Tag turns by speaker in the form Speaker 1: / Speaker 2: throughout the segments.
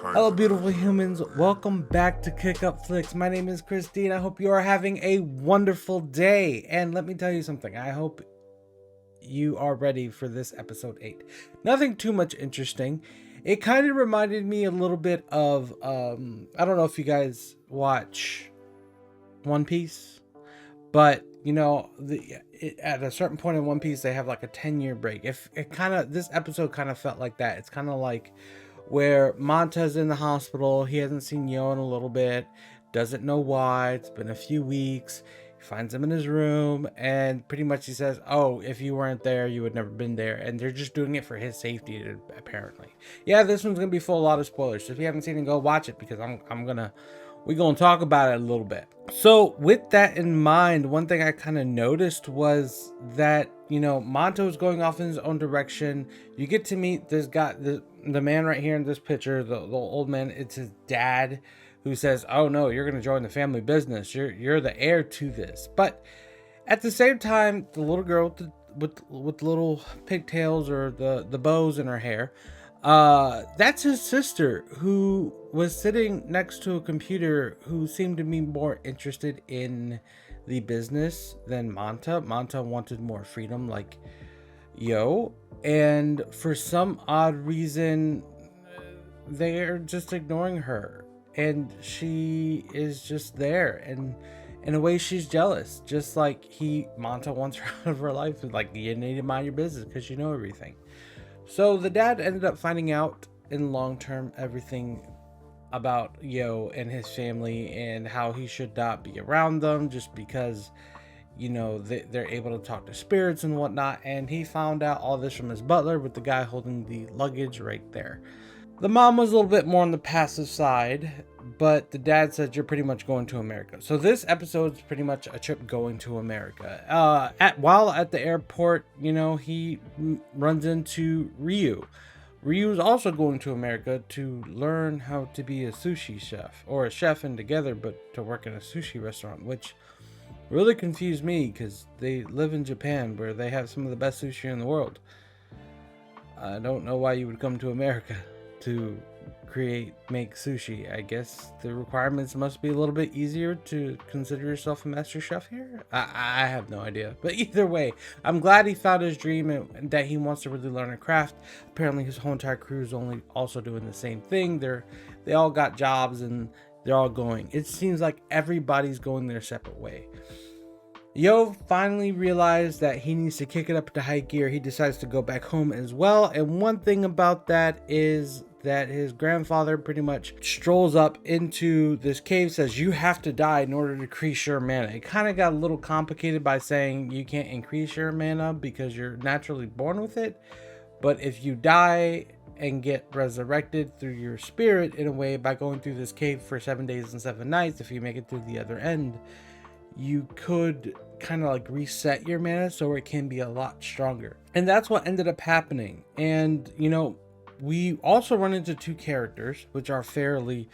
Speaker 1: Hello, beautiful humans. Welcome back to Kick Up Flicks. My name is Christine. I hope you are having a wonderful day. And let me tell you something. I hope you are ready for this episode 8. Nothing too much interesting. It kind of reminded me a little bit of, I don't know if you guys watch One Piece, but at a certain point in One Piece, they have like a 10-year break. This episode kind of felt like that. It's kind of like where Manta's in the hospital. He hasn't seen Yoh in a little bit, doesn't know why. It's been a few weeks. He finds him in his room, and pretty much he says, "Oh, if you weren't there, you would never been there." And they're just doing it for his safety, apparently. Yeah, this one's gonna be full of a lot of spoilers. So if you haven't seen it, go watch it, because we're gonna talk about it a little bit. So with that in mind, one thing I kind of noticed was that Manta was going off in his own direction. You get to meet this guy, the man right here in this picture, the old man. It's his dad, who says, "Oh no, you're gonna join the family business. You're the heir to this." But at the same time, the little girl with little pigtails, or the bows in her hair, that's his sister, who was sitting next to a computer, who seemed to be more interested in the business than Manta. Manta wanted more freedom, like Yoh, and for some odd reason, they're just ignoring her, and she is just there, and in a way she's jealous, just like Manta wants her out of her life. Like, you need to mind your business because you know everything. So the dad ended up finding out in long term everything about Yoh and his family, and how he should not be around them, just because they're able to talk to spirits and whatnot. And he found out all this from his butler, with the guy holding the luggage right there. The mom was a little bit more on the passive side, but the dad said, "You're pretty much going to America." So this episode is pretty much a trip going to America. While at the airport, he runs into Ryu. Ryu is also going to America to learn how to be a sushi chef, or a chef and together, but to work in a sushi restaurant, which really confused me, because they live in Japan, where they have some of the best sushi in the world. I don't know why you would come to America to make sushi. I guess the requirements must be a little bit easier to consider yourself a master chef here. I have no idea, but either way, I'm glad he found his dream, and that he wants to really learn a craft. Apparently his whole entire crew is also doing the same thing. They all got jobs, and they're all going. It seems like everybody's going their separate way. Yoh finally realized that he needs to kick it up to high gear. He decides to go back home as well. And one thing about that is that his grandfather pretty much strolls up into this cave, says, "You have to die in order to increase your mana." It kind of got a little complicated by saying you can't increase your mana because you're naturally born with it. But if you die and get resurrected through your spirit, in a way, by going through this cave for 7 days and 7 nights, if you make it through the other end, you could kind of like reset your mana so it can be a lot stronger. And that's what ended up happening. And we also run into two characters, which are fairly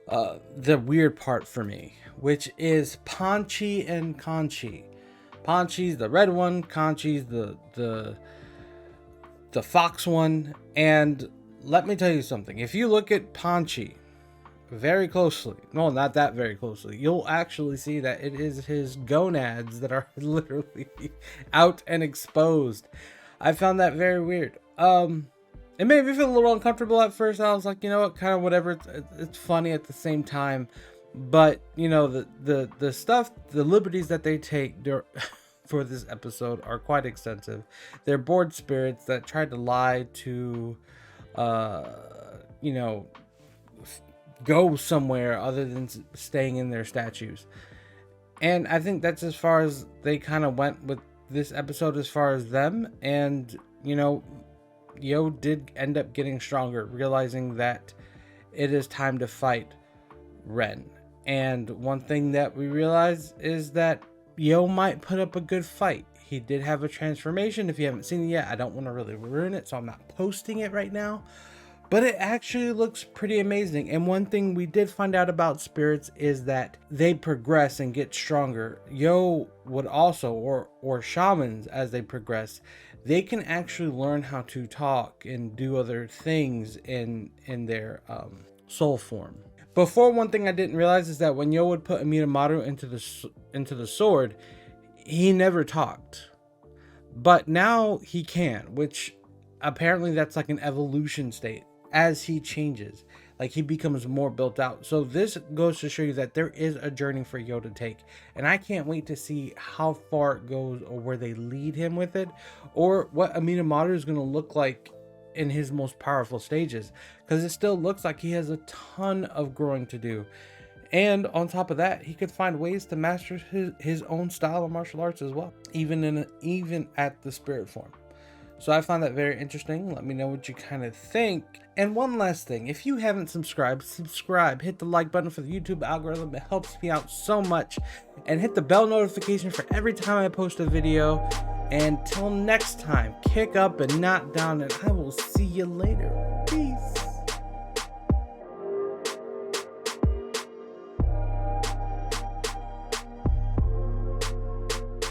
Speaker 1: the weird part for me, which is Panchi and Conchi. Panchi's the red one, Conchi's the fox one. And let me tell you something. If you look at Panchi very closely, no, not that very closely, you'll actually see that it is his gonads that are literally out and exposed. I found that very weird. It made me feel a little uncomfortable at first. I was like, you know what, kind of whatever. It's funny at the same time, but the stuff, the liberties that they take for this episode are quite extensive. They're bored spirits that tried to lie to, go somewhere other than staying in their statues. And I think that's as far as they kind of went with this episode, as far as them. And Yoh did end up getting stronger, realizing that it is time to fight Ren. And one thing that we realize is that Yoh might put up a good fight. He did have a transformation. If you haven't seen it yet, I don't want to really ruin it, so I'm not posting it right now. But it actually looks pretty amazing. And one thing we did find out about spirits is that they progress and get stronger. Yoh would also, or shamans, as they progress, they can actually learn how to talk and do other things in their soul form. Before, one thing I didn't realize is that when Yoh would put Minamoto into the sword, he never talked. But now he can, which apparently that's like an evolution state as he changes. Like he becomes more built out. So this goes to show you that there is a journey for Yoh to take. And I can't wait to see how far it goes or where they lead him with it. Or what Minamoto is going to look like in his most powerful stages. Because it still looks like he has a ton of growing to do. And on top of that, he could find ways to master his own style of martial arts as well. Even at the spirit form. So I found that very interesting. Let me know what you kind of think. And one last thing, if you haven't subscribed, subscribe. Hit the like button for the YouTube algorithm. It helps me out so much. And hit the bell notification for every time I post a video. And till next time, kick up and not down, and I will see you later. Peace.